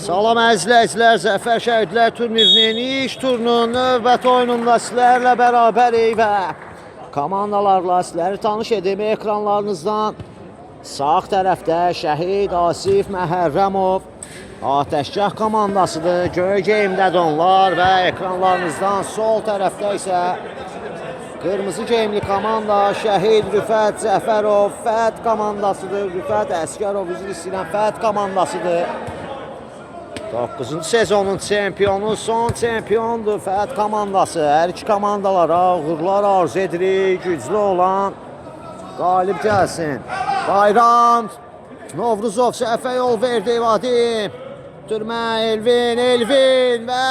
Salam əzizləyicilər, Zəfər Şəhidlər turnirinin ilk turunun növbəti oyununda sizlərlə bərabərik və komandalarla sizləri tanış edim. Ekranlarınızdan sağ tərəfdə Şəhid Asif Məhərrəmov Atəşgah komandasıdır. Göy geyimdədir onlar və ekranlarınızdan sol tərəfdə isə qırmızı geyimli komanda Şəhid Rüfət Cəfərov Fət komandasıdır. Rüfət Əsgərov üzr istəyirəm Fət komandasıdır. 9-cu sezonun çempionu, son çempiondur Fət komandası. Hər iki komandalara uğurlar arzu edirik. Güclü olan qalib gəlsin. Bayram Novruzov səhvə yol verdi Vadim. Türmə Elvin və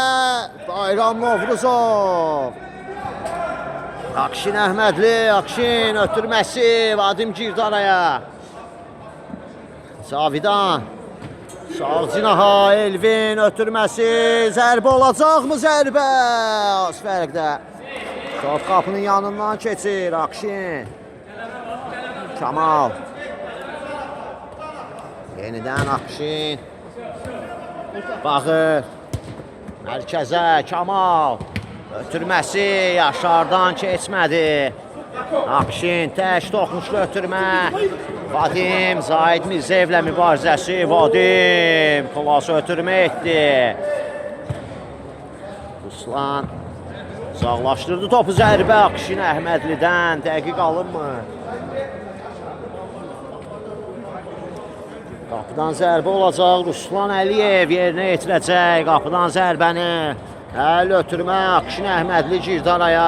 Bayram Novruzov. Akşin Əhmədli, Akşin ötürməsi, Vadim girdi araya. Cavidan. Sağ cinaha Elvin ötürməsi, zərbə olacaqmı zərbə? Az fərqdə. Top qapının yanından keçir Akşin. Kamal. Yenidən Akşin. Bağır. Mərkəzə Kamal. Ötürməsi Yaşardan keçmədi. Akşin tək toxunuşlu ötürmə. Vadim Zahid Mirzəyevlə mübarizəsi. Vadim klası ötürmə etdi. Ruslan uzaqlaşdırdı topu, zərbə Akşin Əhmədlidən. Dəqiq alınmır. Qapıdan zərbə olacaq. Ruslan Əliyev yerinə yetirəcək qapıdan zərbəni. Əl ötürmə. Akşin Əhmədli girdi araya.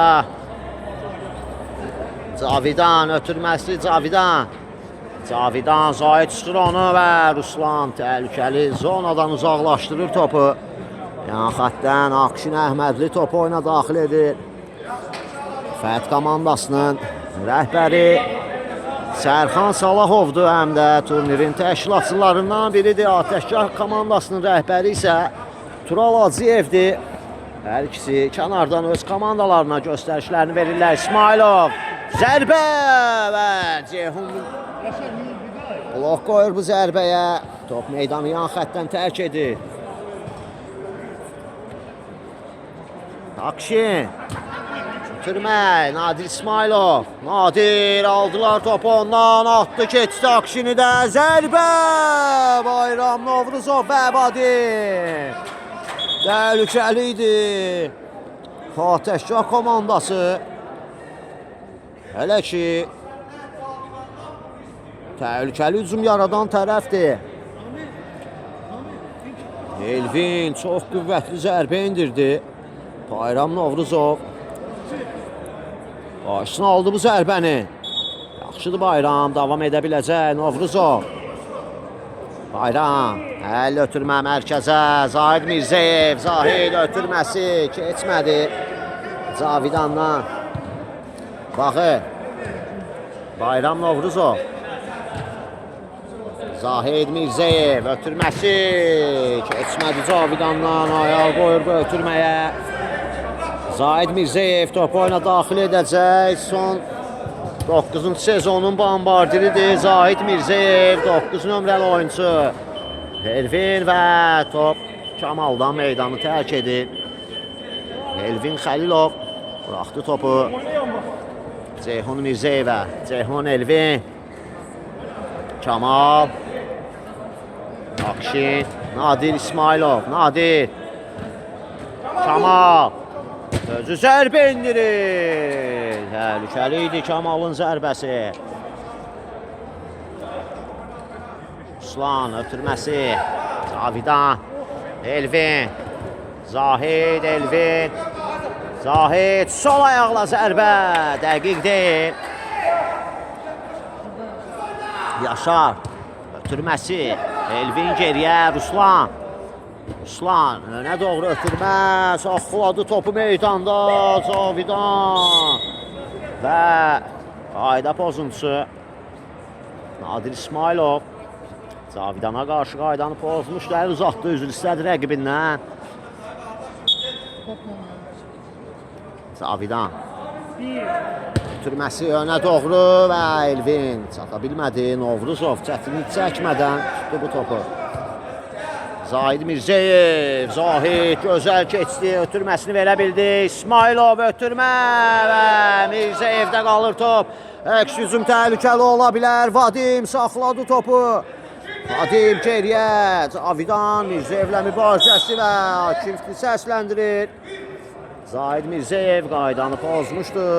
Cavidan ötürməsi Cavidan. Cavidan Zahid çıxır onu və Ruslan təhlükəli zonadan uzaqlaşdırır topu. Yan xəttdən Akşin Əhmədli topu oyuna daxil edir. Fət komandasının rəhbəri Sərxan Salahovdur, həm də turnirin təşkilatçılarından biridir. Atəşgah komandasının rəhbəri isə Tural Hacıyevdir. Hər ikisi kənardan öz komandalarına göstərişlərini verirlər. İsmailov zərbə və Ceyhun blok qoyur bu zərbəyə. Top meydanı yan xəttdən tərk edir. Akşin Türmək, Nadir İsmailov. Nadir aldılar topu ondan, atdı keçdi Akşini də. Zərbə! Bayram Novruzov və Vadim. Təhlükəli idi. Atəşgah komandası. Hələ ki təhlükəli hücum yaradan tərəfdir. Elvin çox qüvvətli zərbə indirdi. Bayram Novruzov qarşısına aldı bu zərbəni. Yaxşıdır Bayram, davam edə biləcək Novruzov. Bayram, əl ötürmə mərkəzə. Zahid Mirzəyev, Zahid ötürməsi keçmədi. Cavidandan. Baxı. Bayram Novruzov. Zahid Mirzəyev ötürməsi keçmədi Cavidandan. Ayaq qoyur bu ötürməyə. Zahid Mirzəyev topu oyuna daxil edəcək. Son 9-cu sezonun bombardiridir Zahid Mirzəyev, 9 nömrəli oyuncu. Elvin və top Kamaldan meydanı tərk edir. Elvin Xəlilov buraxdı topu Ceyhun Mirzəyevə. Ceyhun Elvin. Kamal. Akşin. Nadir İsmailov. Nadir. Kamal. Özü zərbə indirir. Təhlükəli idi Kamalın zərbəsi. Ruslan ötürməsi. Cavidan. Elvin. Zahid Elvin. Zahid sol ayaqla zərbə. Dəqiq deyil. Yaşar. Ötürməsi. Elvin geriyə. Ruslan. Ruslan önə doğru ötürmə. Saxladı topu meydanda. Cavidan. Və qayda pozuntusu. Nadir İsmailov. Cavidana qarşı qaydanı pozmuşdu. Əl uzatdı, üzr istədi rəqibindən. Cavidan. Ötürməsi önə doğru və Elvin çata bilmədi. Novruzov çətinlik çəkmədən tutdu bu topu. Zahid Mirzəyev, Zahid gözəl keçdi, ötürməsini verə bildi. İsmailov ötürmə və Mirzəyevdə qalır top. Əks hücum təhlükəli ola bilər. Vadim saxladı topu. Vadim geriyə. Cavidan Mirzəyevlə mübarizəsi və Akifli səsləndirir. Zahid Mirzəyev qaydanı pozmuşdu.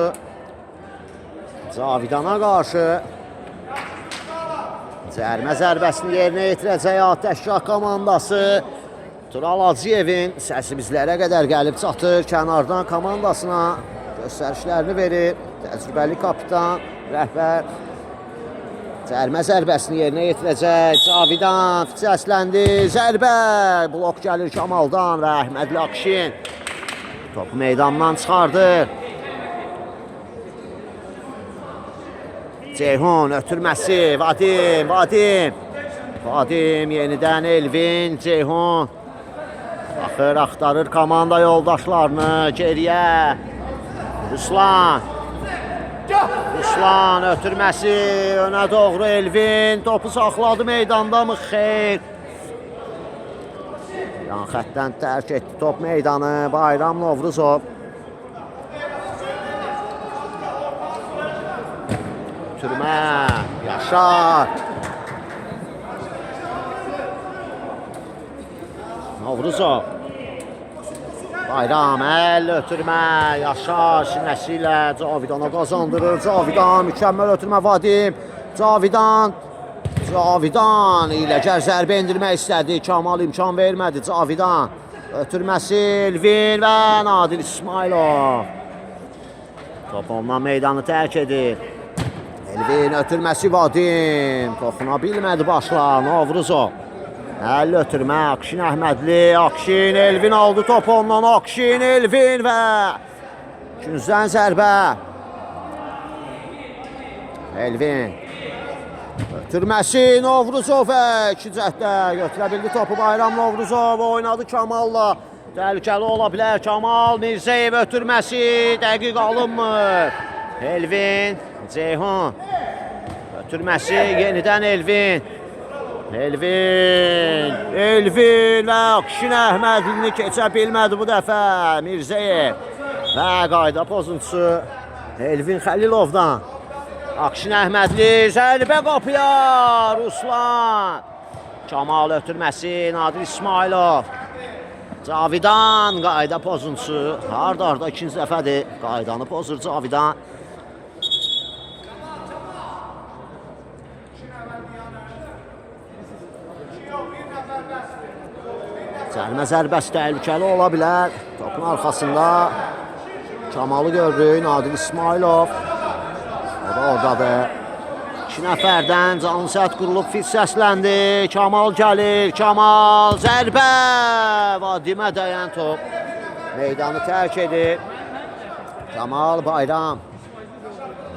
Cavidana qarşı cərmə zərbəsini yerinə yetirəcək Atəşgah komandası. Tural Hacıyevin səsi bizlərə qədər gəlib çatır. Kənardan komandasına göstərişlərini verir. Təcrübəli kapitan, rəhbər. Cərmə zərbəsini yerinə yetirəcək. Cavidan səsləndi. Zərbə. Blok gəlir Kamaldan və Əhmədli Akşin. Topu meydandan çıxardı. Ceyhun ötürməsi. Vadim. Vadim yenidən Elvin. Ceyhun. Baxır, axtarır komanda yoldaşlarını. Geriyə. Ruslan. Ruslan ötürməsi. Önə doğru Elvin. Topu saxladı meydanda mı? Xeyr. Yan xəttdən tərk etdi top meydanı. Bayram Novruzov. Ötürmə. Yaşar. Novruzov. Bayram əl ötürmə. Yaşar sinəsi ilə Cavidana qazandırır. Cavidan mükəmməl ötürmə. Vadim. Cavidan. Cavidan iləcər zərbə endirmək istədi. Kamal imkan vermədi. Cavidan ötürməsi Elvin və Nadir İsmailov. Top ondan meydanı tərk edir. Elvin ötürməsi Vadim. Toxuna bilmədi başla. Novruzov. Əlli ötürmə. Akşin Əhmədli. Akşin Elvin aldı topu ondan. Akşin Elvin və Günzdən zərbə. Elvin. Ötürməsi Novruzov və iki cəhdə götürə bildi topu Bayram Novruzov. Oynadı Kamalla. Təhlükəli ola bilər. Kamal Mirzəyev ötürməsi. Dəqiq alınmır. Elvin. Ceyhun. Ötürməsi yenidən Elvin. Elvin və Akşin Əhmədlini keçə bilmədi bu dəfə. Mirzəyev və qayda pozuntusu Elvin Xəlilovdan. Akşin Əhmədli zərbə qapıya. Ruslan. Kamal ötürməsi Nadir İsmailov. Cavidan qayda pozuntusu. Arda ikinci dəfədir. Qaydanı pozur Cavidan. Cərimə zərbəsi təhlükəli ola bilər. Topun arxasında Kamalı görürük. Nadir İsmailov. O da oradadır. İki nəfərdən canlı səhət qurulub fit səsləndi. Kamal gəlir. Kamal zərbə. Vadimə dəyən top. Meydanı tərk edir. Kamal Bayram.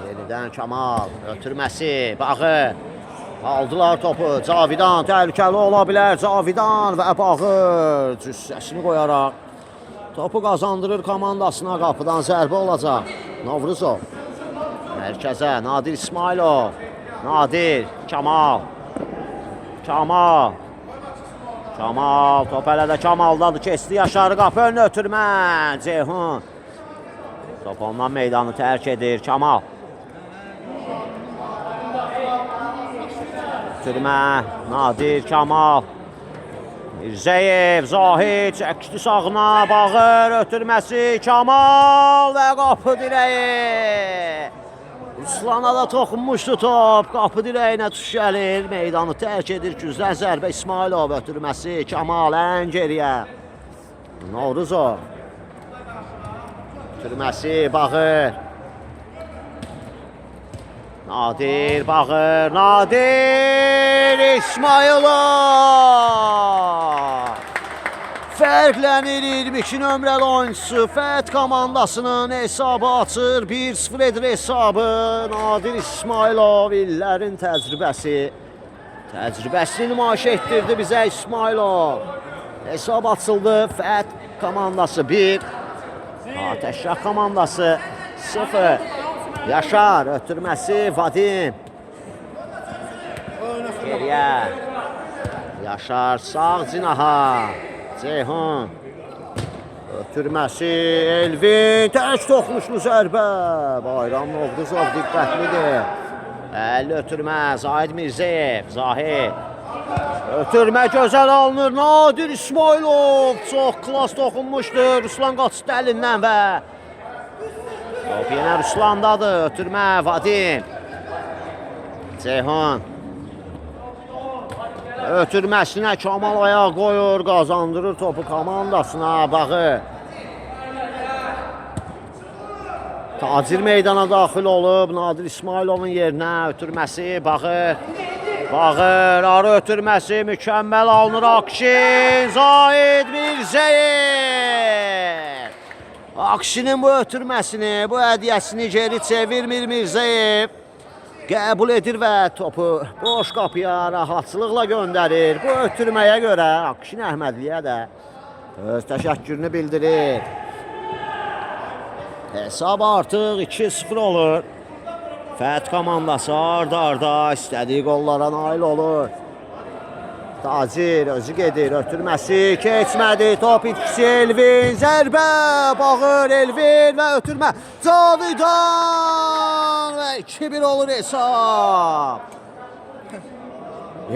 Yenidən Kamal. Ötürməsi. Bağı. Aldılar topu. Cavidan təhlükəli ola bilər. Cavidan və Bağır cüssəsini qoyaraq topu qazandırır komandasına. Qapıdan zərbə olacaq. Novruzov. Mərkəzə Nadir İsmailov. Nadir. Kamal. Kamal. Top hələ də Kamaldadır. Keçdi Yaşarı qapı önünə ötürmə. Ceyhun. Top ondan meydanı tərk edir. Kamal. Ötürmə. Nadir. Kamal. Mirzəyev. Zahid çəkdi sağına. Bağır ötürməsi. Kamal və qapı dirəyi. Ruslana da toxunmuşdu top. Qapı dirəyinə tuş gəlir. Meydanı tərk edir. Güzdən zərbə İsmailov ötürməsi. Kamal ən geriyə. Novruzov. Ötürməsi Bağır. Nadir Bağır. Nadir İsmailov. Fərqlənir 22 nömrəli oyuncusu. Fət komandasının hesabı açır. 1-0 edir hesabı. Nadir İsmailov illərin təcrübəsini nümayiş etdirdi bizə İsmailov. Hesab açıldı. Fət komandası 1. Ateşşah komandası 0. Yaşar ötürməsi Vadim. Geriyə. Yaşar sağ cinaha. Ceyhun. Ötürməsi Elvin. Tək toxunuşlu zərbə. Bayram Novruzov diqqətlidir. 50 ötürmə. Zahid Mirzəyev. Zahid. Ötürmə gözəl alınır. Nadir İsmailov. Çox klas toxunmuşdur. Ruslan qaçdı əlindən və top yenə Ruslandadır. Ötürmə Vadim. Ceyhun. Ötürməsinə Kamal ayaq qoyur, qazandırır topu komandasına. Bağı. Tacir meydana daxil olub. Nadir İsmailovun yerinə ötürməsi Bağı. Bağır, arı ötürməsi mükəmməl alınır. Akşin, Zahid Mirzəyev. Akşinin bu ötürməsini, bu hədiyyəsini geri çevirmir Mirzəyev. Qəbul edir və topu boş qapıya rahatçılıqla göndərir. Bu ötürməyə görə Akşin Əhmədliyə də öz təşəkkürünü bildirir. Hesab artıq 2-0 olur. Fət komandası arda istədiyi qollara nail olur. Tacir özü gedir, ötürməsi keçmədi. Top itkisi Elvin, zərbə, Bağır Elvin və ötürmə Cavidan və 2-1 olur hesab.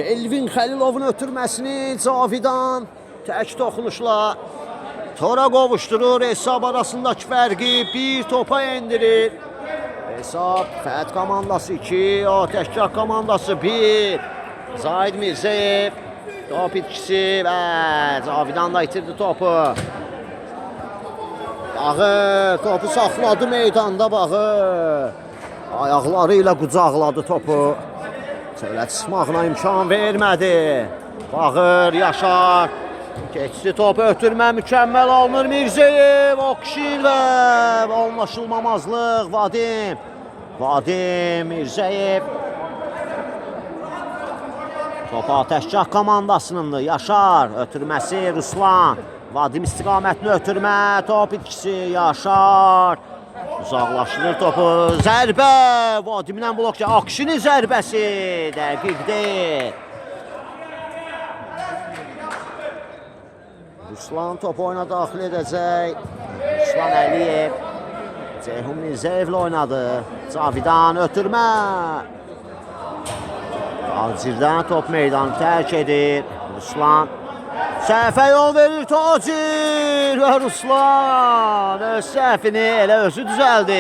Elvin Xəlilovun ötürməsini Cavidan tək toxunuşla tora qovuşturur. Hesab arasındakı fərqi bir topa endirir. Hesab Fət komandası 2, Ateşgah komandası 1. Zahid Mirzəyev. Top itkisi və Cavidan da itirdi topu. Bağır, topu saxladı meydanda Bağır. Ayaqları ilə qucaqladı topu. Çölə çıxmağına imkan vermədi. Bağır, Yaşar. Keçdi topu ötürmə, mükəmməl alınır Mirzəyev. Okşin və anlaşılmamazlıq Vadim. Vadim Mirzəyev. Top Atəşgah komandasınındır. Yaşar, ötürməsi Ruslan. Vadim istiqamətini ötürmə, top itkisi Yaşar. Uzaqlaşdırır topu. Zərbə, Vadimdən blokça. Akşinin zərbəsi dəqiqdir. Ruslan topu oyuna daxil edəcək. Ruslan Əliyev. Ceyhun Mirzəyevlə oynadı. Cavidan ötürmə. Tacirdən top meydanı tərk edir. Ruslan. Səhvə yol verir Tacir və Ruslan. Öz səhvini elə özü düzəldi.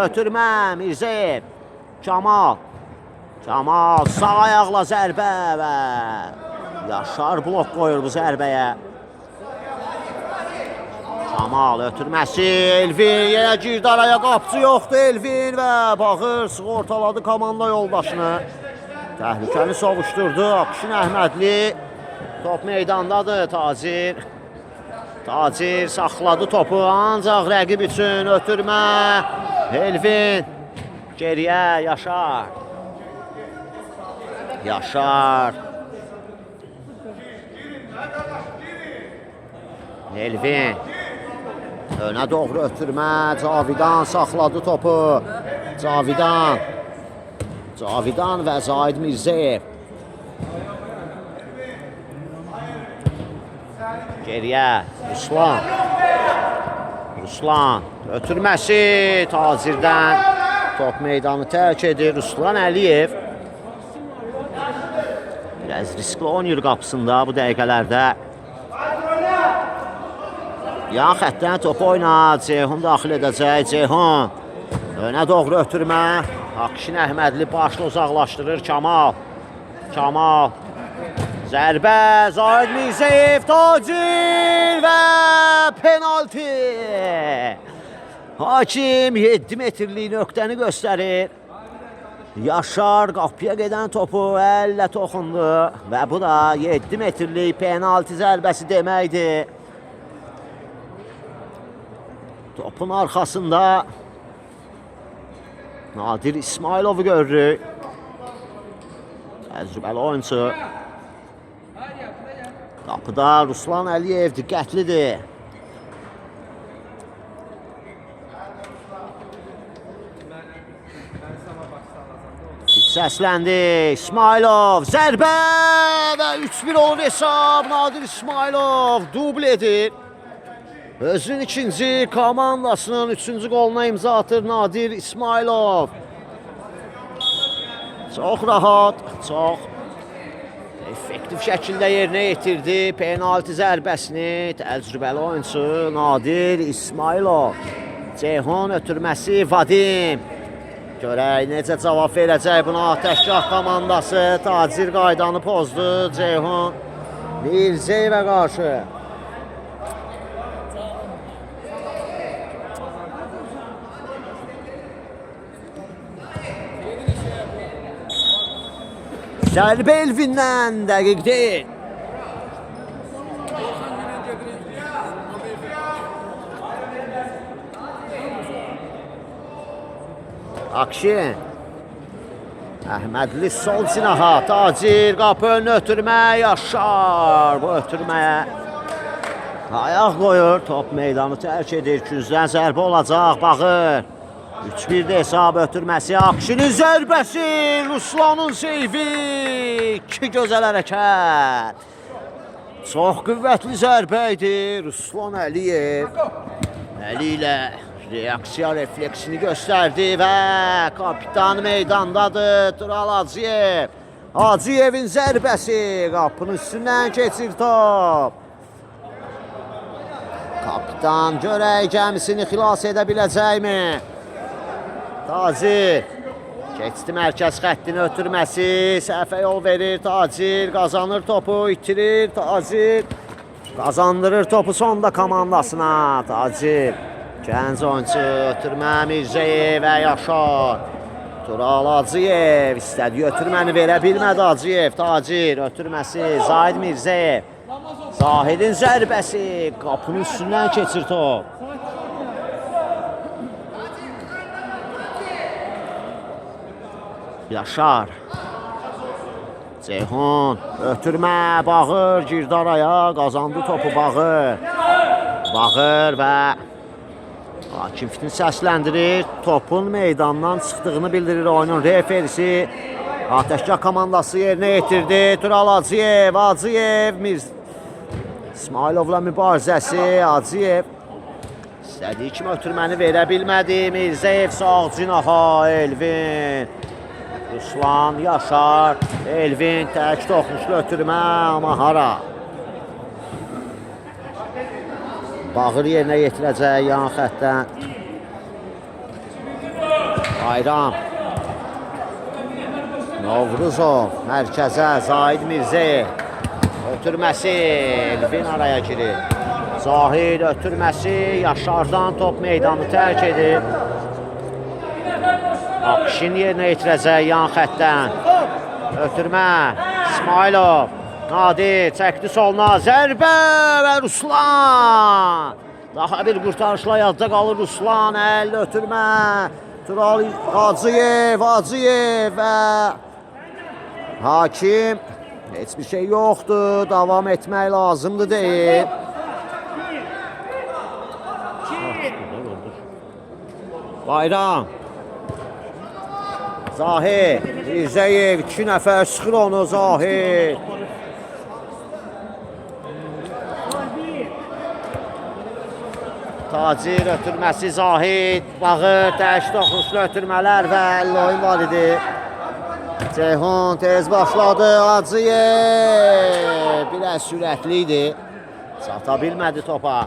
Ötürmə Mirzəyev. Kamal. Kamal sağ ayaqla zərbə və Yaşar blok qoyur bu zərbəyə. Kamal ötürməsi Elvin yenə girdi araya, qapçı yoxdur Elvin və Bağır sığortaladı komanda yoldaşını. Təhlükəni sovuşturdu Akşin Əhmədli. Top meydandadır Tacir. Tacir saxladı topu ancaq rəqib üçün ötürmə. Elvin geriyə Yaşar. Yaşar. Elvin. Önə doğru ötürmə. Cavidan saxladı topu. Cavidan. Cavidan və Zahid Mirzəyev. Geriyə Ruslan. Ruslan ötürməsi Tacirdən. Top meydanı tərk edir Ruslan Əliyev. Biraz riskli oynayır qapısında bu dəqiqələrdə. Yan xəttdən topu oyna. Ceyhun daxil edəcək. Ceyhun. Önə doğru ötürmə. Akşin Əhmədli başla uzaqlaşdırır Kamal. Kamal. Zərbə. Zahid Mirzəyev. Tacir və penalti. Hakim 7 metrlik nöqtəni göstərir. Yaşar qapıya gedən topu əllə toxundu və bu da 7 metrlik penalti zərbəsi deməkdir. Topun arxasında Nadir İsmailovu görürük. Təcrübəli oyuncu. Qapıda Ruslan Əliyev diqqətlidir. Səsləndi İsmailov. Zərbə və 3-1 olur hesab. Nadir İsmailov dubl edir. Özünün ikinci, komandasının üçüncü qoluna imza atır Nadir İsmailov. Çox rahat, çox effektiv şəkildə yerinə yetirdi penalti zərbəsini təcrübəli oyuncu Nadir İsmailov. Ceyhun ötürməsi Vadim. Görək necə cavab verəcək buna Atəşgah komandası. Tacir qaydanı pozdu Ceyhun Mirzəyevə qarşı. Zərbə Elvindən dəqiq deyil. Akşin. Əhmədli sol cinaha. Tacir qapı önünü ötürmə. Yaşar bu ötürməyə ayaq qoyur. Top meydanı tərk edir. Küncdən zərbə olacaq. Bağır. 3-1 hesab ötürməsi. Akşinin zərbəsi. Ruslanın seyfi. 2 gözəl hərəkət. Çox qüvvətli zərbə idi. Ruslan Əliyev əli ilə reaksiya refleksini göstərdi və kapitan meydandadır. Tural Hacıyev. Hacıyevin zərbəsi. Qapının üstündən keçir top. Kapitan görək gəmisini xilas edə biləcəkmi? Tacir Keçdi mərkəz xəttini ötürməsi, səhvə yol verir Tacir, qazanır topu, itirir Tacir. Qazandırır topu sonda komandasına Tacir. Gənc oyuncu ötürmə Mirzəyev və Yaşar. Tural Hacıyev istədi ötürməni verə bilmədi Hacıyev. Tacir ötürməsi Zahid Mirzəyev. Zahidin zərbəsi qapının üstündən keçir top. Yaşar. Ceyhun ötürmə, Bağır girdi araya, qazandı topu Bağır. Bağır və hakim fitini səsləndirir. Topun meydandan çıxdığını bildirir oyunun referisi. Ateşkar komandası yerinə yetirdi. Tural Hacıyev, İsmailovla mübarizəsi, Hacıyev. İstədiyi kimi ötürməni verə bilmədi. Mirzəyev sağ cinaha, Elvin. Ruslan, Yaşar, Elvin tək toxunuşlu ötürmə, amma hara? Bağır yerinə yetirəcək yan xəttdən. Bayram. Novruzov mərkəzə, Zahid Mirzəyev. Ötürməsi, Elvin araya girir. Zahid ötürməsi, Yaşardan top meydanı tərk edir. Akşin yerinə yetirəcək yan xəttdən. Ötürmə, İsmailov. Nadir çəkdi soluna, zərbə və Ruslan. Daha bir qurtarışla yadda qalır Ruslan, əlli ötürmə. Tural Hacıyev və hakim. Heç bir şey yoxdur, davam etmək lazımdır deyib. Bayram. Zahid, Mirzəyev 2 nəfər sıxır onu Zahid. Tacir ötürməsi Zahid, Bağır tək toxunuşlu ötürmələr və 50 oyun var idi. Ceyhun tez başladı, Hacıyev biraz sürətli idi. Çata bilmədi topa.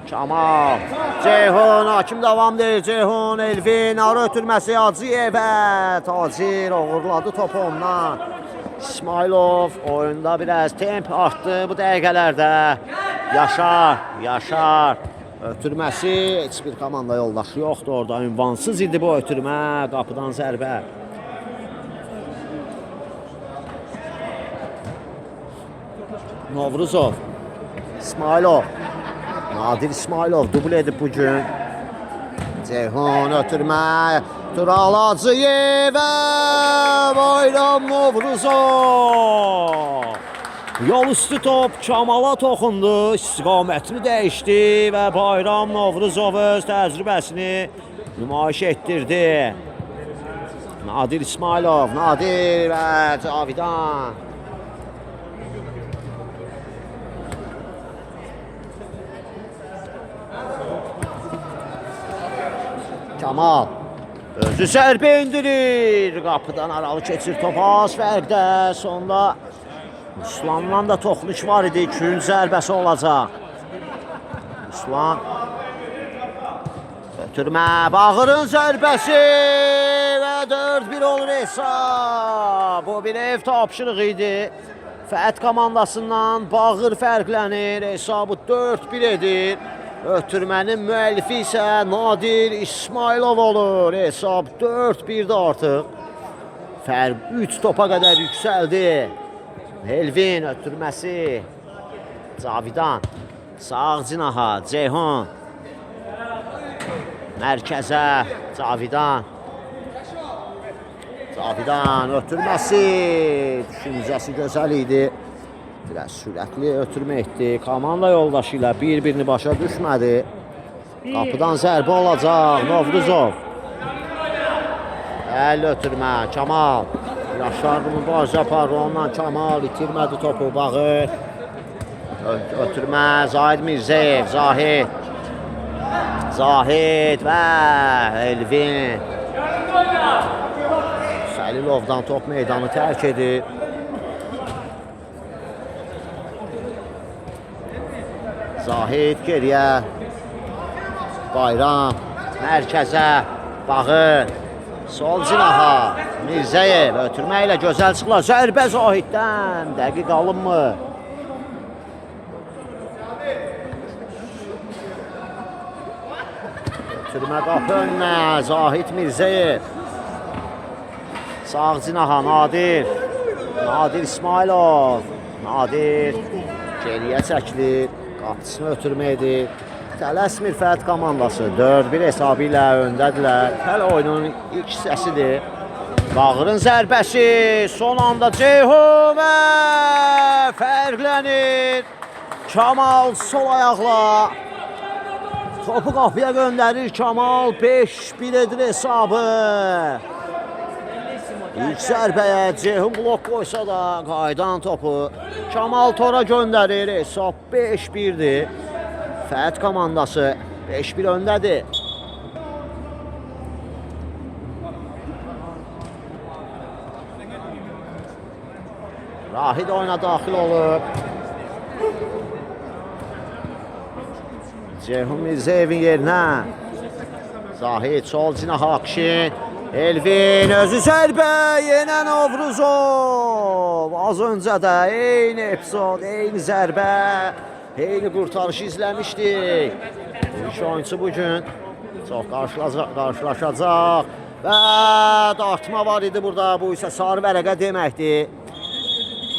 Kamal, Ceyhun, hakim davam deyir, Ceyhun, Elvin, ara ötürməsi Hacıyevə. Tacir uğurladı topu ondan. İsmailov oyunda biraz temp artdı bu dəqiqələrdə. Yaşar, ötürməsi, heç bir komanda yoldaşı yoxdur orada, ünvansız idi bu ötürmə, qapıdan zərbə. Novruzov, İsmailov. Nadir İsmailov dubl edib bugün. Ceyhun ötürmə. Tural Hacıyevə. Bayram Novruzov. Yol üstü top Kamala toxundu. İstiqamətini dəyişdi və Bayram Novruzov öz təcrübəsini nümayiş etdirdi. Nadir İsmailov. Nadir və Cavidan. Kamal özü zərbə indirir. Qapıdan aralı keçir top az fərqdə. Sonda Ruslanla da toxunuş var idi. 2-cü zərbəsi olacaq. Ruslan ötürmə, Bağırın zərbəsi və 4-1 olur hesab. Bu bir ev tapşırığı idi. Fət komandasından Bağır fərqlənir. Hesabı 4-1 edir. Ötürmənin müəllifi isə Nadir İsmailov olur. Hesab 4-1'də artıq. Fərq 3 topa qədər yüksəldi. Elvin ötürməsi. Cavidan. Sağ cinaha. Ceyhun. Mərkəzə. Cavidan. Cavidan ötürməsi. Düşüncəsi gözəl idi. Biraz sürətli ötürmə etdi. Komanda yoldaşı ilə bir-birini başa düşmədi. Qapıdan zərbə olacaq. Novruzov. Əl ötürmə. Kamal. Yaşar mübarizə apardı ondan. Kamal itirmədi topu. Bağır. Ötürmə. Zahid Mirzəyev. Zahid və Elvin. Xəlilovdan top meydanı tərk edir. Zahid geriyə. Bayram. Mərkəzə. Bağır. Sol cinaha Mirzəyev ötürməklə gözəl çıxırlar. Zərbə Zahiddən. Dəqiq alınmı? Ötürmə qapı önünə Zahid Mirzəyev. Sağ cinaha Nadir. Nadir İsmailov. Nadir geriyə çəkilir. Qapısını ötürməkdir. Tələsmir Fəth komandası 4-1 hesabı ilə öndədirlər. Hələ oyunun ilk hissəsidir. Bağırın zərbəsi son anda Ceyhun və fərqlənir. Kamal sol ayaqla topu qapıya göndərir. Kamal 5-1 edir hesabı. İlk zərbəyə Ceyhun blok qoysa da qaydan topu Kamal tora göndərir. Hesab 5-1'dir. Fəth komandası 5-1 öndədir. Rahid oyuna daxil olub. Ceyhun Mirzəyevin yerinə Zahid sol cinaha Akşin. Elvin özü zərbə yenə Novruzov. Az öncə də eyni epizod, eyni zərbə, eyni qurtarışı izləmişdik. İlk oyuncu bugün çox qarşılaşacaq və dartma var idi burada. Bu isə sarı vərəqə deməkdir.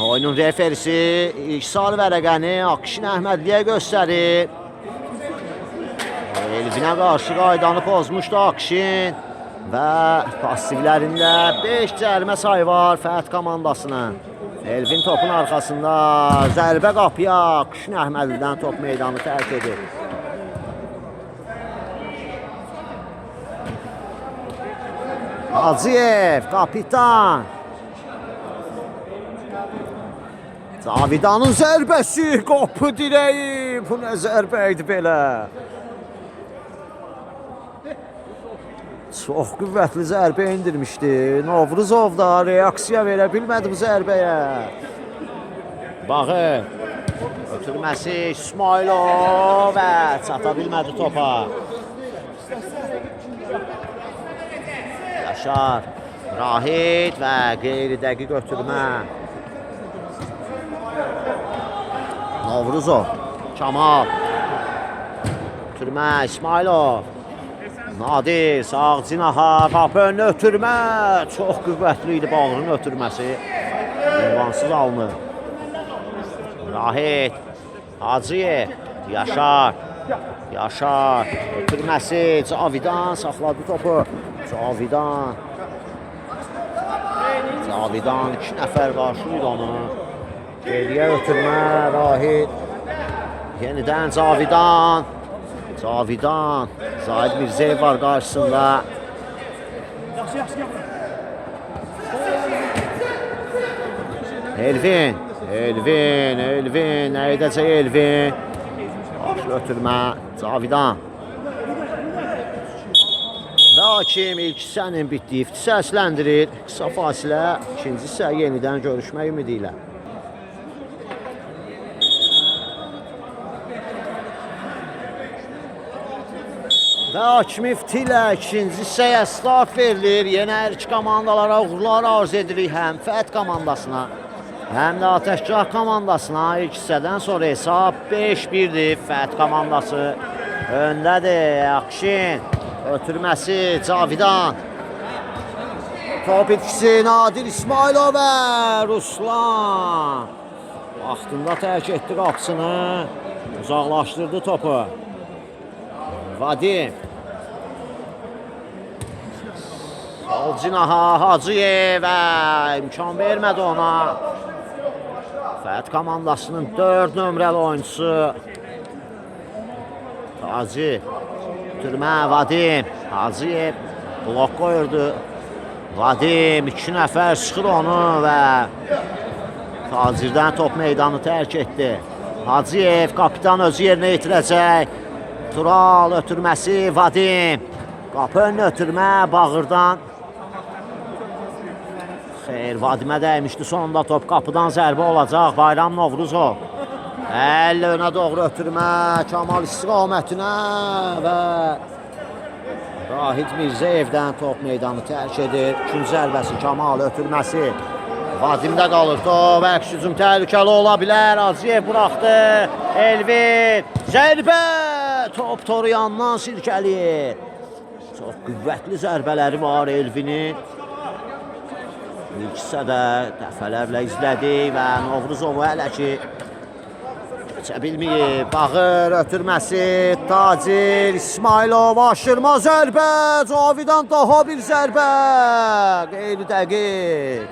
Oyunun referisi ilk sarı vərəqəni Akşin Əhmədliyə göstərir. Elvinə qarşı qaydanı pozmuşdu Akşin və passivlərində 5 cərimə sayı var Fəth komandasının. Elvin topun arxasında zərbə qapıya Akşin Əhmədlidən top meydanı tərk edir. Hacıyev, kapitan. Cavidanın zərbəsi, qapı dirəyi. Bu nə zərbə idi belə? Çox qüvvətli zərbə indirmişdi. Novruzov da reaksiya verə bilmədi bu zərbəyə. Bağı ötürməsi İsmailov və çata bilmədi topa. Yaşar, Rahid və qeyri dəqiq ötürmə. Novruzov, Kamal. Ötürmə İsmailov. Nadir, sağ cinaha, qapı önünə ötürmə. Çox qüvvətli idi bağırın ötürməsi. Ünvansız alınır. Rahid, Hacıyev, Yaşar. Yaşar, ötürməsi, Cavidan saxladı topu. Cavidan. Cavidan 2 nəfər qarşılıydı onu. Geriyə ötürmə, Rahid. Yenidən Cavidan. Cavidan. Zahid Mirzəyev var qarşısında. Elvin. Nə edəcək Elvin? Qarşı ötürmə, Cavidan. Və hakim ilk hissənin bitdiyi səsləndirir. Qısa fasilə, ikinci hissə yenidən görüşmək ümidi ilə. Və hakim ifti ilə ikinci hissəyə start verilir. Yenə hər iki komandalara uğurlar arz edirik. Həm Fəth komandasına, həm də Ateşgah komandasına. İlk hissədən sonra hesab 5-1'dir. Fəth komandası öndədir. Akşin. Ötürməsi Cavidan. Top itkisi Nadir İsmailov və Ruslan. Vaxtında tərk etdi qapısını. Uzaqlaşdırdı topu. Vadim. Sol cinaha Hacıyev və imkan vermədi ona. Fəth komandasının 4 nömrəli oyuncusu Hacı. Türmə Vadim. Hacıyev blok qoyurdu. Vadim 2 nəfər sıxır onu və Tacirdən top meydanı tərk etdi. Hacıyev kapitan özü yerinə itirəcək. Tural ötürməsi Vadim. Qapı önünə ötürmə Bağırdan. Xeyr, Vadimə dəymişdi. Sonunda top qapıdan zərbə olacaq. Bayram Novruzov. Əllə önə doğru ötürmə Kamal istiqamətinə və Rahid Mirzəyevdən top meydanı tərk edir. İkinci zərbəsi Kamal ötürməsi. Vadimdə qalır top. Əks hücum təhlükəli ola bilər. Hacıyev buraxdı. Elvin. Zərbə. Top toru yandan silkəliyir. Çox qüvvətli zərbələri var Elvinin. İlkisə də dəfələrlə izlədik və Novruzovu hələ ki geçə bilməyib. Bağır ötürməsi. Tacir İsmailov aşırma zərbə. Cavidan daha bir zərbə. Qeyri dəqiq.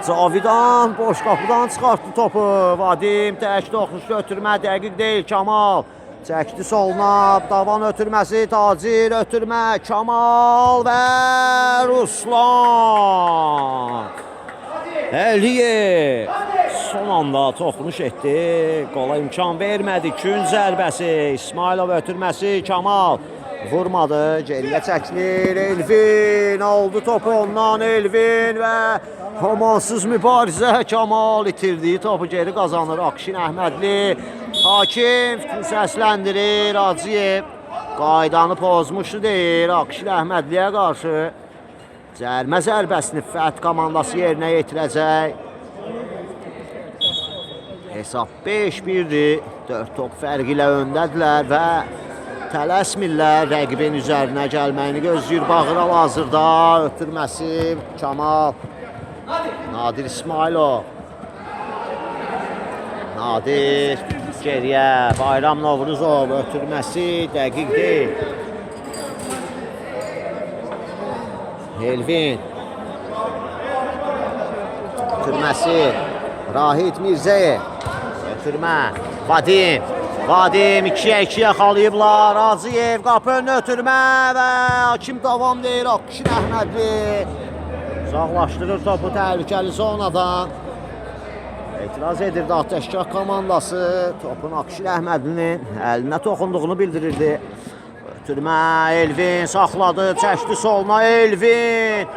Cavidan boş qapıdan çıxartdı topu. Vadim tək toxuşdu ötürmə dəqiq deyil. Kamal çəkdi soluna. Davan ötürməsi. Tacir ötürmə. Kamal və Ruslan. Əliyev son anda toxunuş etdi. Qola imkan vermədi. Üçüncü zərbəsi. İsmailov ötürməsi. Kamal vurmadı. Geriyə çəkilir. Elvin aldı topu ondan. Elvin və amansız mübarizə. Kamal itirdiyi topu geri qazanır. Akşin Əhmədli. Hakim səsləndirir. Hacıyev qaydanı pozmuşdu deyir Akşin Əhmədliyə qarşı. Cərmə zərbəsini Fəth komandası yerinə yetirəcək. Hesab 5-1-dir. 4 top fərqi ilə öndədirlər və tələsmirlər. Rəqibin üzərinə gəlməyini gözləyir. Bağır hal-hazırda ötürməsi Kamal. Nadir İsmailov. Nadir geriyə. Bayram Novruzov ötürməsi dəqiq deyil. Elvin ötürməsi Rahid Mirzəyev ötürmə Vadim 2-yə 2 yaxalayıblar. Hacıyev qapı önünə ötürmə və hakim davam deyir. Akşin Əhmədli uzaqlaşdırır topu təhlükəli zonadan. Etiraz edirdi Ateşkar komandası. Topun Akşin Əhmədlinin əlinə toxunduğunu bildirirdi. Ötürmə Elvin saxladı, çəkdi soluna Elvin.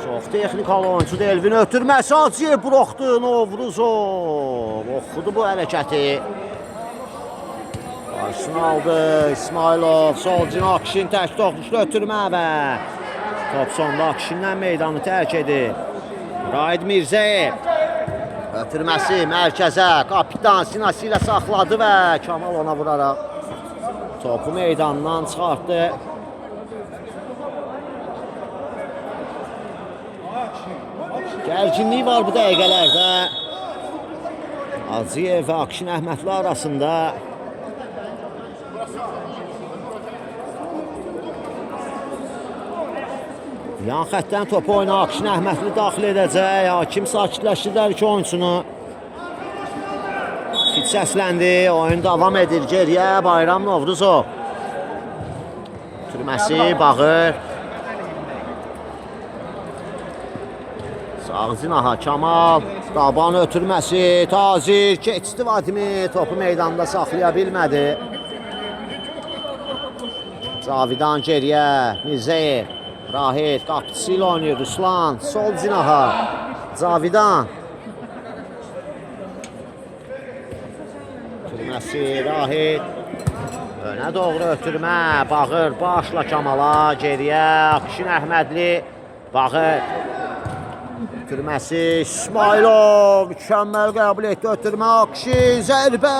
Çox texnikal oyuncudur Elvin ötürməsi. Hacıyev buraxdı Novruzov. Oxudu bu hərəkəti. Qarşısını aldı İsmailov. Solcun Akşin tək toxuşdu ötürmə və top sonda Akşindən meydanı tərk edir. Rahid Mirzəyev ötürməsi mərkəzə. Kapitan sinası ilə saxladı və Kamal ona vuraraq topu meydandan çıxartdı. Gərginlik var bu dəqiqələrdə. Hacıyev və Akşin Əhmədli arasında. Yan xəttdən topu oyuna Akşin Əhmədli daxil edəcək. Hakim sakitləşdirdi iki oyuncunu. Fit səsləndi. Oyun davam edir. Geriyə Bayram Novruzov. Türməsi Bağır. Sağcınaha Kamal. Daban ötürməsi. Tacir keçdi Vadimi. Topu meydanda saxlaya bilmədi. Cavidan geriyə. Mirzəyev. Rahid qapıcısı ilə oynayır. Ruslan. Sol cinaha. Cavidan. Türməsi Rahid. Önə doğru ötürmə. Bağır başla Kamala. Geriyə Akşin Əhmədli. Bağır. Ötürməsi İsmailov. Mükəmməl qəbul etdi ötürmə. Akşin zərbə.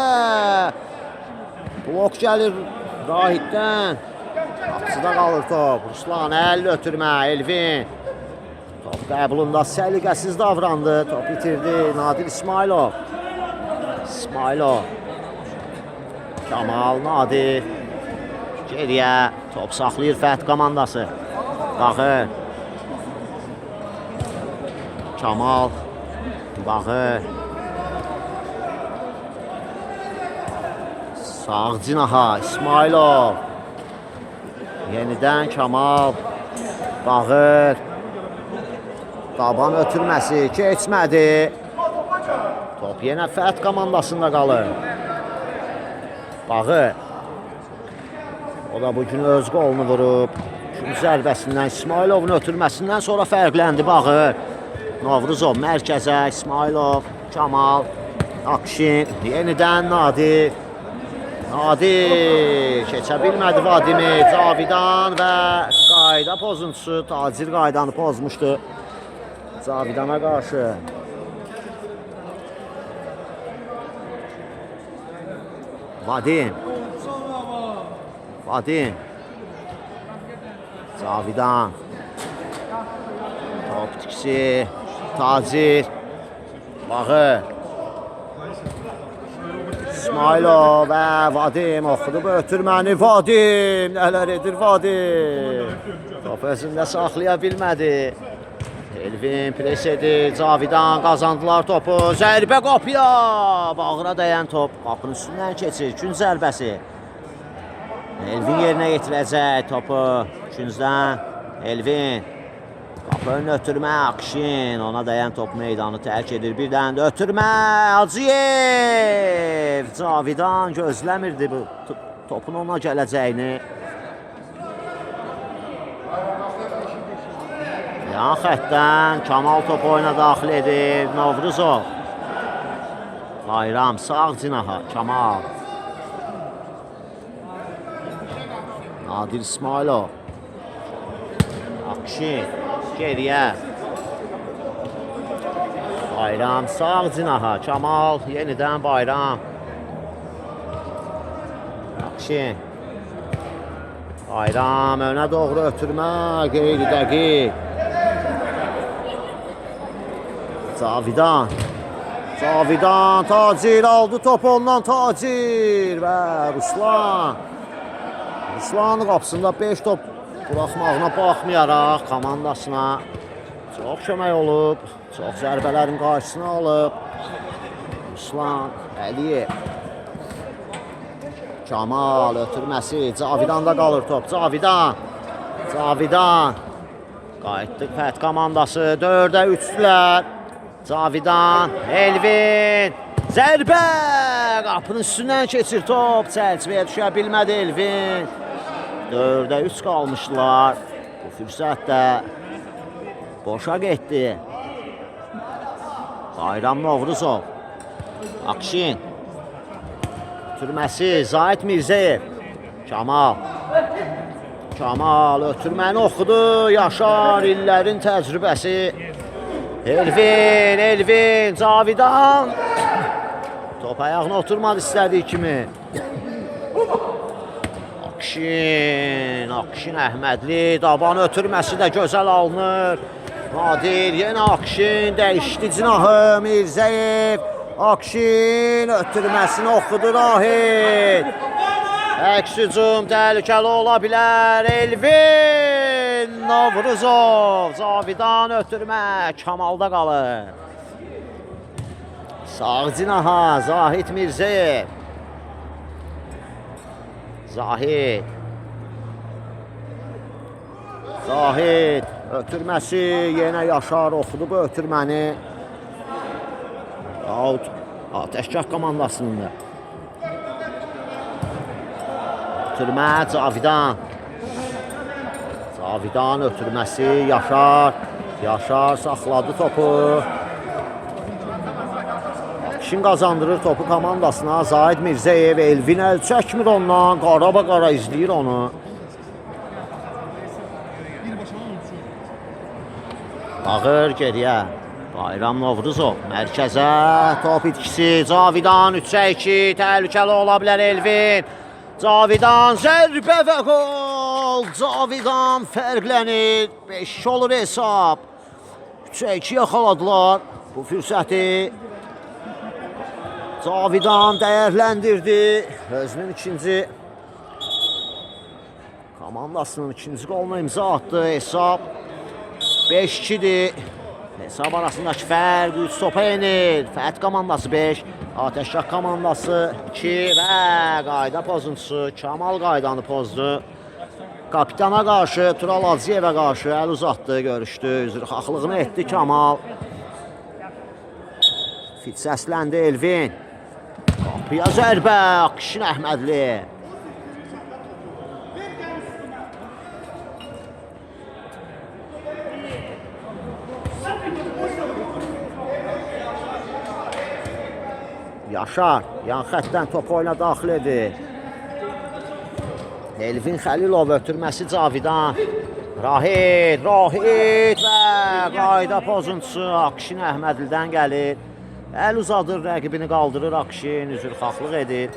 Blok gəlir Rahiddən. Qapıcıda qalır top. Ruslan əl ötürmə. Elvin. Top qəbulunda səliqəsiz davrandı. Top itirdi Nadir İsmailov. İsmailov. Kamal Nadir. Geriyə top saxlayır Fəth komandası. Bağır. Kamal. Bağır. Sağ cinaha İsmailov. Yenidən Kamal. Bağır. Daban ötürməsi keçmədi. Top yenə Fəth komandasında qalır. Bağır. O da bugün öz qolunu vurub. Üçüncü zərbəsindən İsmailovun ötürməsindən sonra fərqləndi Bağır. Novruzov mərkəzə. İsmailov. Kamal. Akşin. Yenidən Nadir. Nadir keçə bilmədi Vadimi. Cavidan və qayda pozuntusu. Tacir qaydanı pozmuşdu Cavidana qarşı. Vadim. Cavidan. Top tikisi. Tacir. Bağı. İsmailov və Vadim oxudu bu ötürməni. Vadim nələr edir Vadim. Top özündə saxlaya bilmədi. Elvin pres edir. Cavidan qazandılar topu. Zərbə qapıya. Bağıra dəyən top. Qapının üstündən keçir. Gün zərbəsi. Elvin yerinə yetirəcək topu. Küncdən Elvin. Qapı önünə ötürmə Akşin. Ona dəyən top meydanı tərk edir. Birdən də ötürmə Hacıyev. Cavidan gözləmirdi bu topun ona gələcəyini. Yan xəttdən Kamal topu oyuna daxil edir. Novruzov. Bayram sağ cinaha Kamal. Nadir İsmailov. Akşin geriyə. Bayram sağ cinaha Kamal. Yenidən Bayram. Akşin. Bayram önə doğru ötürmə. Qeyri dəqiq. Cavidan. Tacir aldı topu ondan Tacir və Ruslan. Ruslanın qapısında 5 top buraxmağına baxmayaraq komandasına çox kömək olub. Çox zərbələrin qarşısını alıb. Ruslan Əliyev. Kamal ötürməsi. Cavidanda qalır top. Cavidan. Qayıtdıq Fət komandası. 4-ə 3-dülər. Cavidan, Elvin, zərbə, qapının üstündən keçir top, çərçivəyə düşə bilmədi Elvin. 4-ə 3 qalmışdılar, bu fürsət də boşa getdi. Bayram Novruzov, Akşin, ötürməsi, Zahid Mirzəyev, Kamal ötürməni oxudu, Yaşar illərin təcrübəsi. Elvin, Cavidan. Top ayağına oturmadı istədiyi kimi. Akşin Əhmədli. Daban ötürməsi də gözəl alınır. Nadir, yenə Akşin. Dəyişdi cinahı Mirzəyev. Akşin ötürməsini oxudu Rahid. Əks hücum təhlükəli ola bilər. Elvin Novruzov. Cavidan ötürmə. Kamalda qalır. Sağ cinaha Zahid Mirzəyev. Zahid ötürməsi. Yenə Yaşar oxudu bu ötürməni. Ateşgah komandasının da. Ötürmə Cavidan ötürməsi Yaşar saxladı topu. Akşin qazandırır topu komandasına. Zahid Mirzəyev. Elvin əl çəkmir ondan. Qara izləyir onu. Bağır geriyə. Bayram Novruzov mərkəzə. Top itkisi Cavidan 3-ə 2. Təhlükəli ola bilər Elvin. Cavidan zərbə və gol. Cavidan fərqlənir. 5 olur hesab. 3-ə 2 yaxaladılar bu fürsəti. Cavidan dəyərləndirdi. Özünün komandasının ikinci qoluna imza attı. Hesab 5-2'dir. Hesab arasındakı fərq 3 topa enir. Fət komandası 5, Ateşgah komandası 2 və qayda pozuntusu. Kamal qaydanı pozdu. Kapitana qarşı, Tural Hacıyevə qarşı əl uzatdı, görüşdü. Üzrxahlığını etdi Kamal. Fit səsləndi Elvin. Qapıya zərbə, Akşin Əhmədli. Yaşar yan xəttdən top oyuna daxil edir. Elvin Xəlilov ötürməsi Cavidan. Rahid və qayda pozuntusu Akşin Əhmədlidən gəlir. Əl uzadır, rəqibini qaldırır Akşin, üzrxahlıq edir.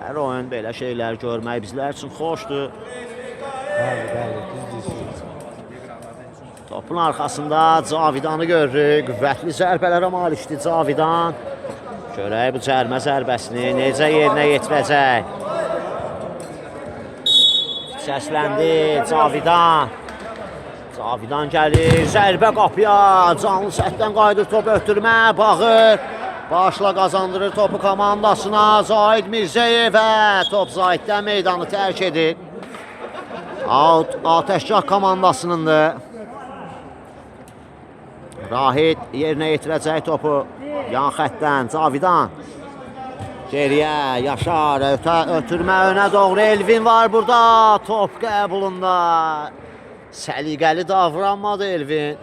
Hər oyun belə şeylər görmək bizlər üçün xoşdur. Topun arxasında Cavidanı görürük. Qüvvətli zərbələrə malikdir Cavidan. Görək bu cərmə zərbəsini necə yerinə yetirəcək. Səsləndi Cavidan. Cavidan gəlir, zərbə qapıya. Canlı sətdən qayıdır top ötürmə, bağır. Başla qazandırır topu komandasına. Zahid Mirzəyev və top Zahiddən meydanı tərk edir. Out Atəşgah komandasınındır. Rahid yerinə yetirəcək topu. Yan xəttdən Cavidan. Geriyə Yaşar, ötürmə önə doğru Elvin var burada. Top qəbulunda. Səliqəli davranmadı Elvin.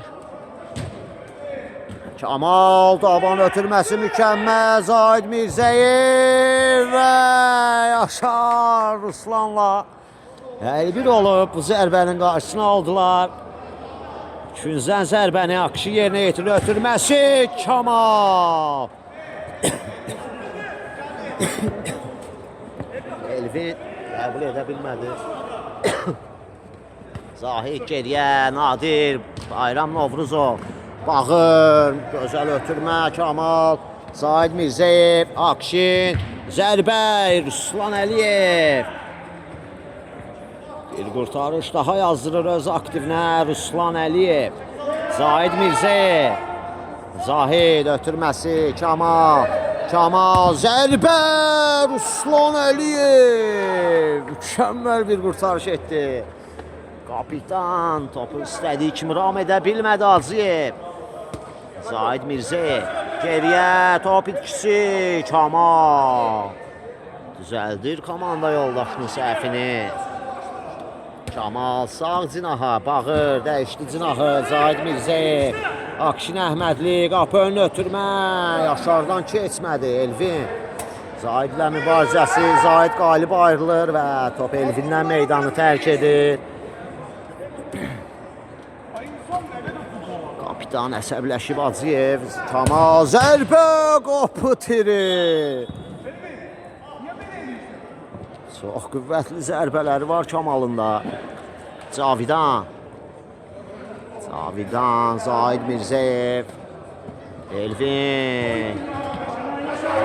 Kamal Daban ötürməsi mükəmməl. Zahid Mirzəyev və Yaşar Ruslanla əlbir olub bu zərbənin qarşısını aldılar. Künzən zərbəni Akşi yerinə yetirir. Ötürməsi Kamal. Elvin qəbul edə bilmədi. Zahid geriyə, Nadir, Bayram Novruzov. Bağır, gözəl ötürmə Kamal. Zahid Mirzəyev, Akşin, zərbə Ruslan Əliyev. Bir qurtarış daha yazdırır öz aktivinə Ruslan Əliyev. Zahid Mirzəyev. Zahid ötürməsi Kamal. Kamal zərbə Ruslan Əliyev. Mükəmməl bir qurtarış etdi. Kapitan topu istədiyi kimi ram edə bilmədi Hacıyev. Zahid Mirzəyev. Geriyə top itkisi Kamal. Düzəldir komanda yoldaşının səhvini. Kamal sağ cinaha, bağır, dəyişdi cinahı. Zahid Mirzəyev. Akşin Əhmədli, qapı önünü ötürmə. Yaşardan keçmədi Elvin. Zahidlə mübarizəsi, Zahid qalib ayrılır və top Elvindən meydanı tərk edir. Kapitan əsəbləşib Hacıyev. Kamal zərbə, qapı tiri. Çox qüvvətli zərbələri var Kamalında. Cavidan. Zahid Mirzəyev. Elvin.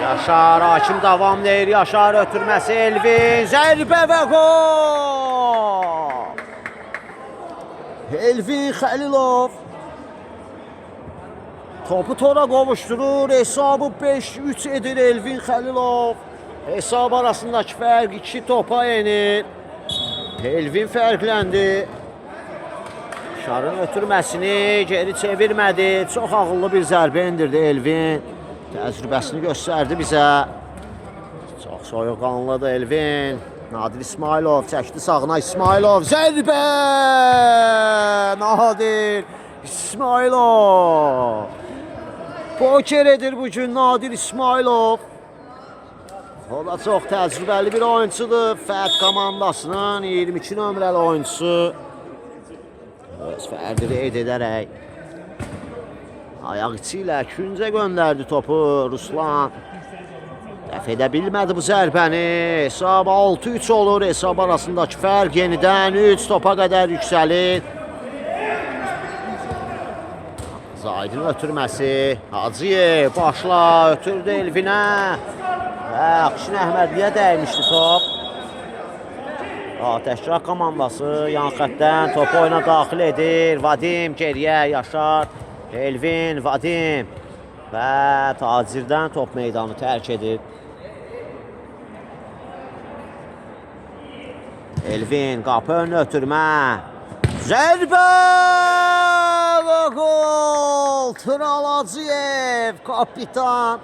Yaşar, hakim davam deyir. Yaşar ötürməsi Elvin. Zərbə və gol. Elvin Xəlilov. Topu tora qovuşdurur. Hesabı 5-3 edir Elvin Xəlilov. Hesab arasındakı fərq 2 topa enir. Elvin fərqləndi. Yaşarın ötürməsini geri çevirmədi. Çox ağıllı bir zərbə indirdi Elvin. Təcrübəsini göstərdi bizə. Çox soyuqqanlıdır Elvin. Nadir İsmailov çəkdi sağına. İsmailov zərbə! Nadir İsmailov. Poker edir bugün Nadir İsmailov. O da çox təcrübəli bir oyuncudur. Fərq komandasının 22 nömrəli oyuncusu. Öz fərdini edərək ayaq içi ilə küncə göndərdi topu Ruslan. Dəf edə bilmədi bu zərbəni. Hesab 6-3 olur. Hesab arasındakı fərq yenidən 3 topa qədər yüksəlir. Zahidin ötürməsi. Hacıyev başla ötürdü Elvinə. Və Akşin Əhmədliyə dəymişdi top. Atəşgah komandası yan xəttdən topu oyuna daxil edir. Vadim geriyə, Yaşar, Elvin, Vadim və Tacirdən top meydanı tərk edir. Elvin qapı önünü ötürmə. Zərbə və gol. Tural Hacıyev, kapitan.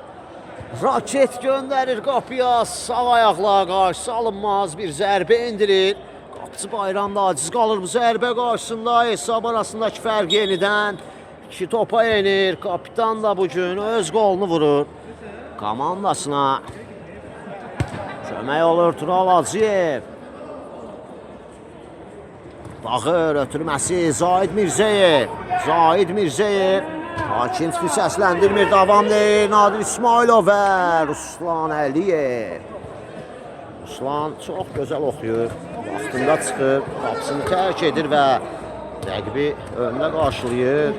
Raket göndərir qapıya, sağ ayaqla qarşı salınmaz bir zərbə indirir. Qapıcı Bayram da aciz qalır bu zərbə qarşısında. Hesab arasındakı fərq yenidən 2 topa enir. Kapitan da bugün öz qolunu vurur komandasına. Kömək olur Tural Hacıyev. Bağır ötürməsi Zahid Mirzəyev. Zahid Mirzəyev. Hakim səsləndirmir, davam deyir. Nadir İsmailov və Ruslan Əliyev. Ruslan çox gözəl oxuyur. Vaxtında çıxır, qapısını tərk edir və rəqibi önünə qarşılayır.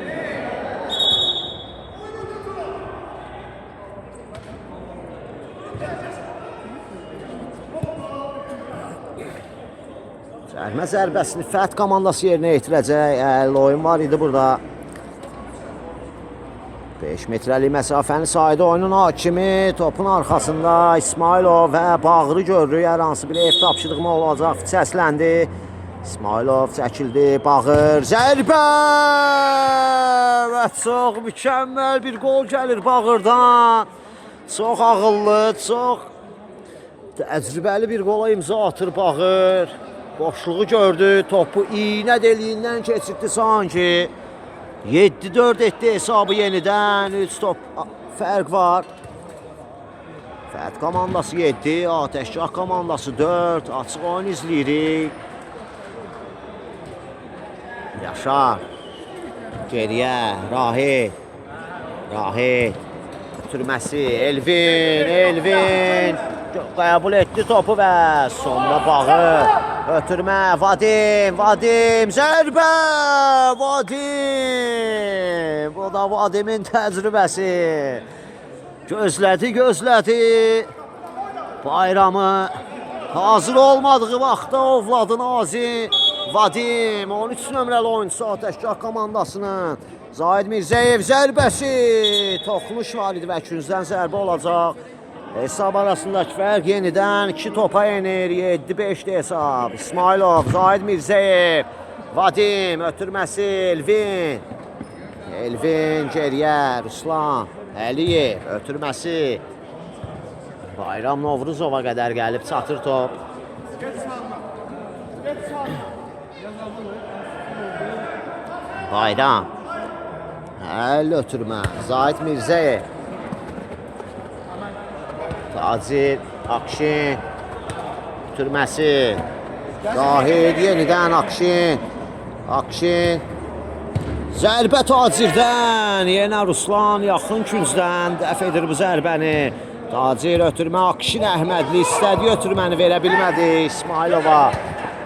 Cərmə zərbəsini Fət komandası yerinə yetirəcək. Oyun var idi burada. 5 metrəlik məsafəni saydı oyunun hakimi. Topun arxasında İsmailov və Bağırı görürük. Hər hansı bir ev tapşırıqma olacaq. Səsləndi. İsmailov çəkildi. Bağır. Zərbə! Və çox mükəmməl bir gol gəlir Bağırdan. Çox ağıllı, çox təcrübəli bir qola imza atır Bağır. Boşluğu gördü. Topu iynə deliyindən keçirdi sanki. 7-4 etdi hesabı yenidən. 3 top fərq var. Fət komandası 7, Ateşgah komandası 4. Açıq oyun izləyirik. Yaşar. Geriyə. Rahid. Rahid. Ötürməsi. Elvin. Qəbul etdi topu və sonda Bağır. Ötürmə. Vadim. Zərbə. Vadim. Bu da Vadimin təcrübəsi. Gözlədi. Bayramı hazır olmadığı vaxtda ovladı Nazi. Vadim 13 nömrəli oyuncusu Ateşgah komandasının. Zahid Mirzəyev zərbəsi. Toxunuş var idi və küncdən zərbə olacaq. Hesab arasındakı fərq yenidən 2 topa enir. 7-5 hesab. İsmailov, Zahid Mirzəyev. Vadim ötürməsi Elvin. Elvin geriyə. Ruslan Əliyev ötürməsi. Bayram Novruzova qədər gəlib çatır top. Bayram. Əl ötürmə. Zahid Mirzəyev. Tacir, Akşin. Ötürməsi. Zahid yenidən Akşin. Zərbə Tacirdən. Yenə Ruslan yaxın küncdən dəf edir bu zərbəni. Tacir ötürmə Akşin Əhmədli istədi ötürməni verə bilmədi İsmailova.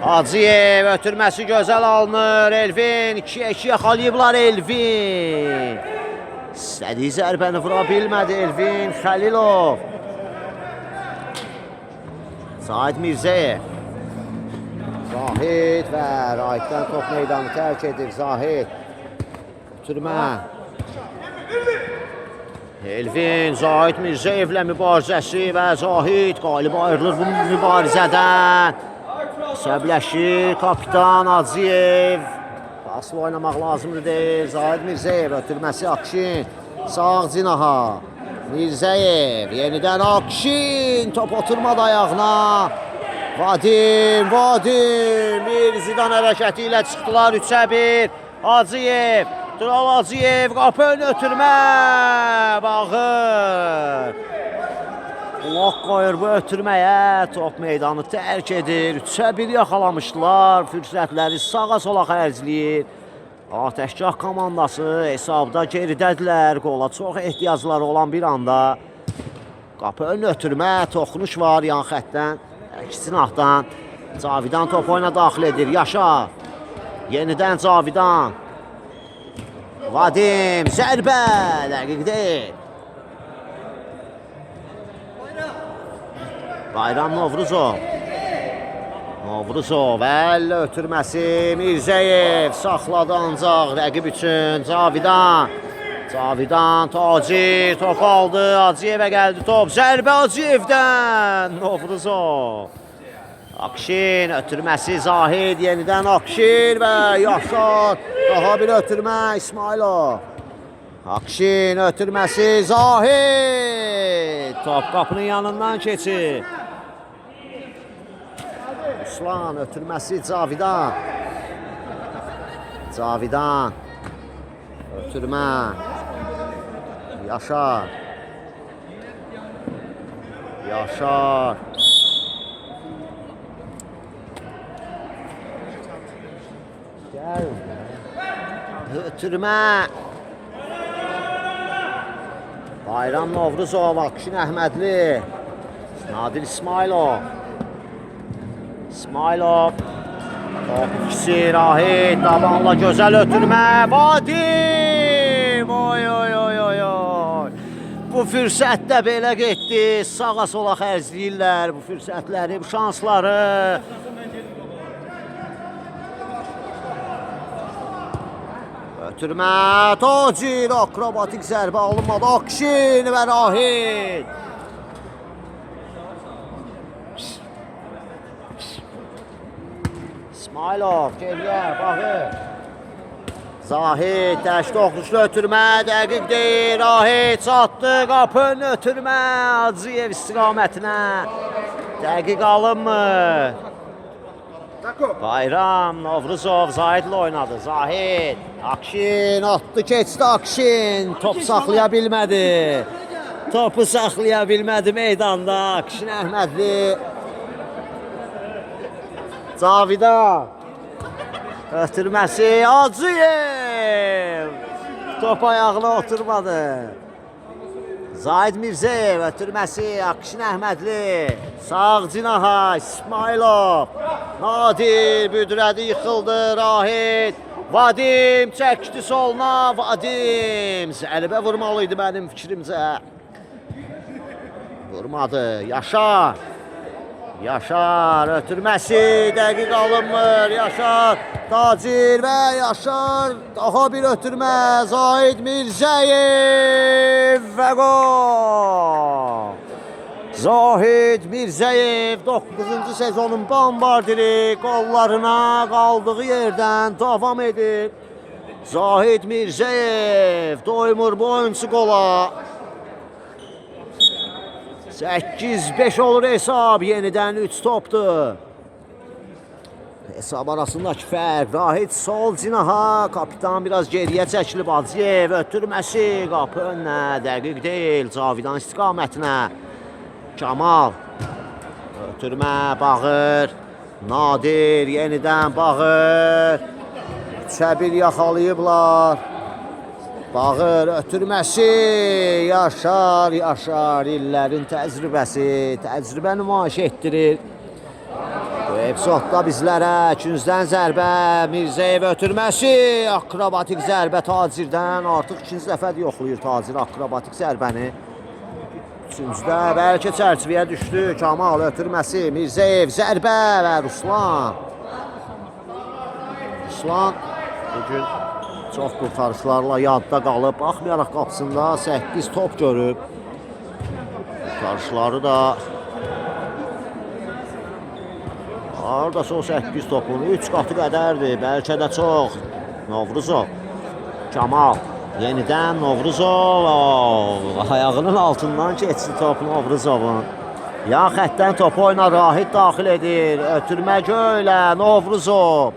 Hacıyev ötürməsi gözəl alınır. Elvin 2-2 yaxalayıblar Elvin. İstədiyi zərbəni vura bilmədi Elvin Xəlilov. Zahid Mirzəyev. Zahid və Rahiddən top meydanı tərk edir. Zahid. Ötürmə. Elvin, Zahid Mirzəyevlə mübarizəsi və Zahid qalib ayrılır bu mübarizədən. Səbləşir kapitan Hacıyev. Paslı oynamaq lazımdır deyir. Zahid Mirzəyev ötürməsi Akşin. Sağ cinaha. Mirzəyev yenidən Akşin. Top oturmadı ayağına. Vadim. Bir Zidan hərəkəti ilə çıxdılar 3-1. Hacıyev. Tural Hacıyev qapı ön ötürmə. Bağır. Blok qoyur bu ötürməyə. Top meydanı tərk edir. 3-1 yaxalamışdılar. Fürsətləri sağa sola xərcləyir. Ateşgah komandası hesabda geridədirlər. Qola çox ehtiyacları olan bir anda. Qapı ön ötürmə. Toxunuş var yan xətdən. Əks cinahdan. Cavidan top oyuna daxil edir. Yaşar. Yenidən Cavidan. Vadim. Zərbə. Dəqiq deyil. Bayram Novruzov. Əl ötürməsi Mirzəyev saxladı ancaq rəqib üçün. Cavidan Tacir top aldı. Hacıyevə gəldi top. Zərbə Hacıyevdən. Novruzov. Akşin ötürməsi Zahid yenidən Akşin və Yaşar. Daha bir ötürmə İsmailov. Akşin ötürməsi Zahid. Top qapının yanından keçir. Ruslan ötürməsi Cavidan. Ötürmə. Yaşar. Ötürmə. Bayram Novruzov, Akşin Əhmədli. Nadir İsmailov. İsmailov. Top ikisi Rahid. Dabanla gözəl ötürmə. Vadim. Oy oy oy oy oy. Bu fürsətdə belə getdi. Sağa sola xərcləyirlər bu fürsətləri, bu şansları. Ötürmə. Tacir akrobatik zərbə alınmadı. Akşin və Rahid. İsmailov geriyə baxır. Zahid təş toxuşlu ötürmə, dəqiq deyil. Rahid çatdı, qapın ötürmə Hacıyev istiqamətinə. Dəqiq alınmır. Bayram Novruzov Zahidlə oynadı. Zahid, Akşin atdı, keçdi Akşin. Top saxlaya bilmədi. Topu saxlaya bilmədi meydanda Akşin Əhmədli. Cavidan ötürməsi Hacıyev. Top ayağına oturmadı. Zahid Mirzəyev ötürməsi Akşin Əhmədli. Sağ cinaha İsmailov. Nadir büdrədi, yıxıldı Rahid. Vadim çəkdi soluna. Vadim zərbə vurmalıydı mənim fikrimcə. Vurmadı. Yaşar. Yaşar ötürməsi dəqiq alınmır. Yaşar Tacir və Yaşar daha bir ötürmə. Zahid Mirzəyev və gol. Zahid Mirzəyev 9-cu sezonun bombardiri qollarına qaldığı yerdən davam edir. Zahid Mirzəyev doymur bu oyuncu qola. 8-5 olur hesab, yenidən 3 topdur. Hesab arasındakı fərq. Rahid sol cinaha, kapitan biraz geriyə çəkilib. Hacıyev ötürməsi qapı önünə, dəqiq deyil. Cavidan istiqamətinə. Kamal ötürmə, bağır. Nadir yenidən bağır. 3-ə 1 yaxalayıblar. Bağır ötürməsi. Yaşar, Yaşar illərin təcrübəsi. Təcrübə nümayiş etdirir. Bu epizodda bizlərə küncdən zərbə, Mirzəyev ötürməsi. Akrobatik zərbə Tacirdən. Artıq ikinci dəfədir yoxlayır Tacir akrobatik zərbəni. Üçüncüdə bəlkə çərçivəyə düşdü. Kamal ötürməsi, Mirzəyev zərbə və Ruslan. Ruslan bugün çox qurtarışlarla yadda qalıb. Baxmayaraq qapısında 8 top görüb. Qurtarışları da haradasa o 8 topun 3 qatı qədərdir. Bəlkə də çox. Novruzov. Kamal. Yenidən Novruzov. Ayağının altından keçdi top Novruzovun. Yan xəttdən topu oynar. Rahid daxil edir. Ötürmə göylə Novruzov.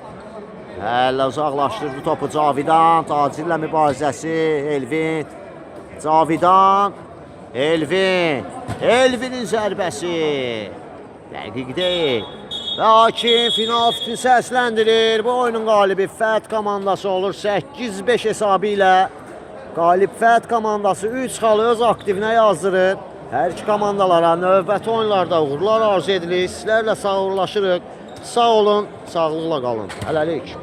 Hələ uzaqlaşdırdı topu Cavidan. Tacirlə mübarizəsi. Elvin. Cavidan. Elvin. Elvinin zərbəsi. Dəqiq deyil. Və hakim final fikrini səsləndirir. Bu oyunun qalibi Fət komandası olur. 8-5 hesabı ilə qalib Fət komandası 3 xalı öz aktivinə yazdırır. Hər iki komandalara növbəti oyunlarda uğurlar arzu edilir. Sizlərlə sağollaşırıq. Sağ olun, sağlıqla qalın. Hələlik.